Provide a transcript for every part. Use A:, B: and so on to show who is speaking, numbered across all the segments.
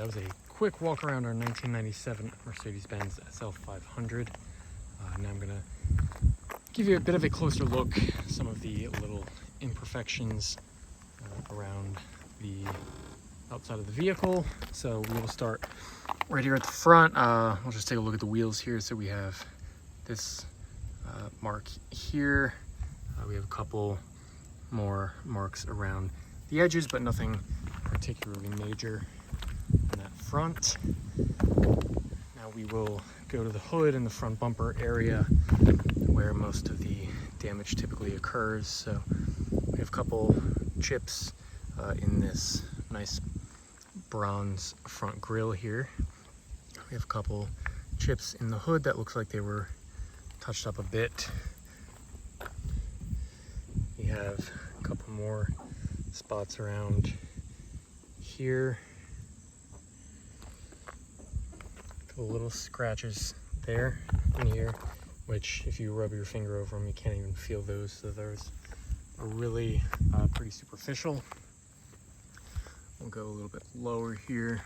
A: that was a quick walk around our 1997 Mercedes-Benz SL500. Now I'm gonna give you a bit of a closer look at some of the little imperfections around the outside of the vehicle. So we will start right here at the front. We'll just take a look at the wheels here. So we have this mark here. We have a couple more marks around the edges, but nothing particularly major in that front. Now we will go to the hood and the front bumper area where most of the damage typically occurs. So we have a couple chips in this nice bronze front grille here. We have a couple chips in the hood that looks like they were touched up a bit. We have a couple more spots around here. A couple little scratches there and here, which if you rub your finger over them, you can't even feel those. So those are really pretty superficial. We'll go a little bit lower here.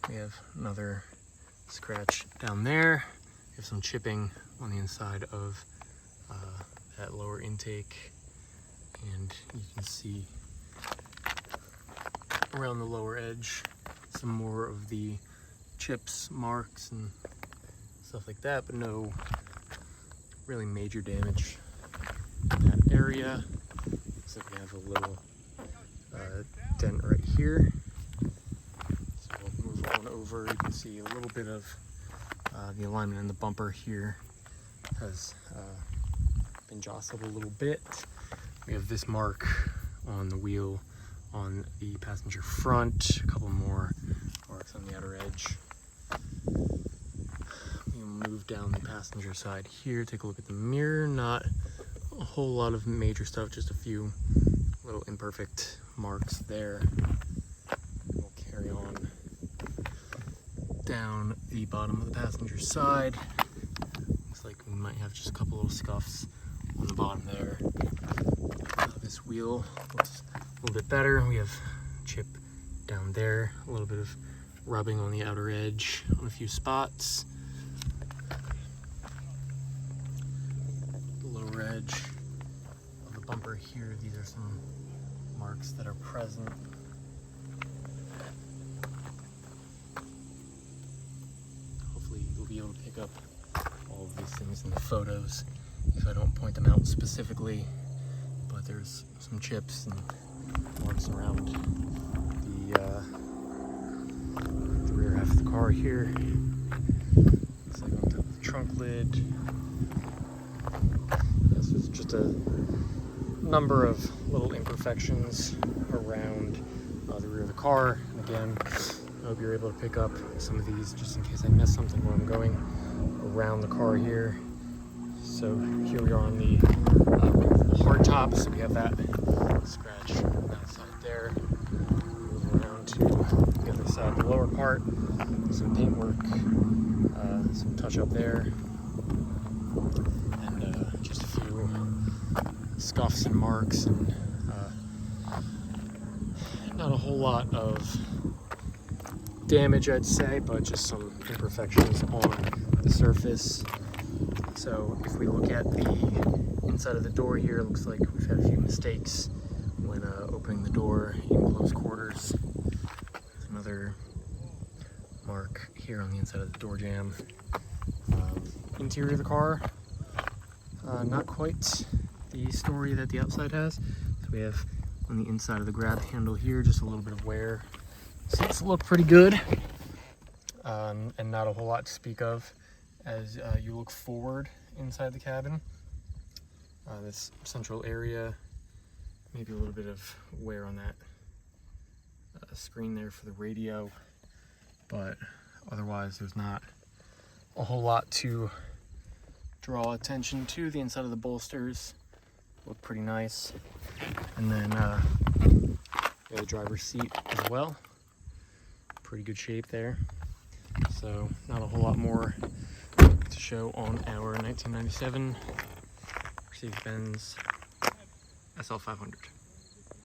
A: We have another scratch down there. We have some chipping on the inside of that lower intake. And you can see around the lower edge some more of the chips, marks, and stuff like that, but no really major damage in that area. Looks like we have a little dent right here. So we'll move on over. You can see a little bit of the alignment in the bumper here has been jostled a little bit. We have this mark on the wheel on the passenger front, a couple more marks on the outer edge. We'll move down the passenger side here, take a look at the mirror. Not a whole lot of major stuff, just a few little imperfect marks there. We'll carry on down the bottom of the passenger side. Looks like we might have just a couple little scuffs on the bottom there. This wheel looks a little bit better. We have chip down there, a little bit of rubbing on the outer edge on a few spots. The lower edge of the bumper here, these are some marks that are present. Hopefully you'll be able to pick up all of these things in the photos if I don't point them out specifically. But there's some chips and marks around the rear half of the car here. Looks like on top of the trunk lid. This is just a number of little imperfections around the rear of the car. And again, I hope you're able to pick up some of these just in case I miss something when I'm going around the car here. So here we are on the hard top, so we have that scratch on that side there. Moving around to the other side of the lower part, some paintwork, some touch up there, and just a few scuffs and marks, and not a whole lot of damage, I'd say, but just some imperfections on the surface. So if we look at the inside of the door here, it looks like we've had a few mistakes when opening the door in close quarters. There's another mark here on the inside of the door jamb. Interior of the car, not quite the story that the outside has. So we have on the inside of the grab handle here just a little bit of wear. Seats look pretty good, and not a whole lot to speak of as you look forward inside the cabin. This central area, maybe a little bit of wear on that screen there for the radio, but otherwise there's not a whole lot to draw attention to. The inside of the bolsters look pretty nice, and then the driver's seat as well, pretty good shape there. So not a whole lot more to show on our 1997 Mercedes-Benz SL500.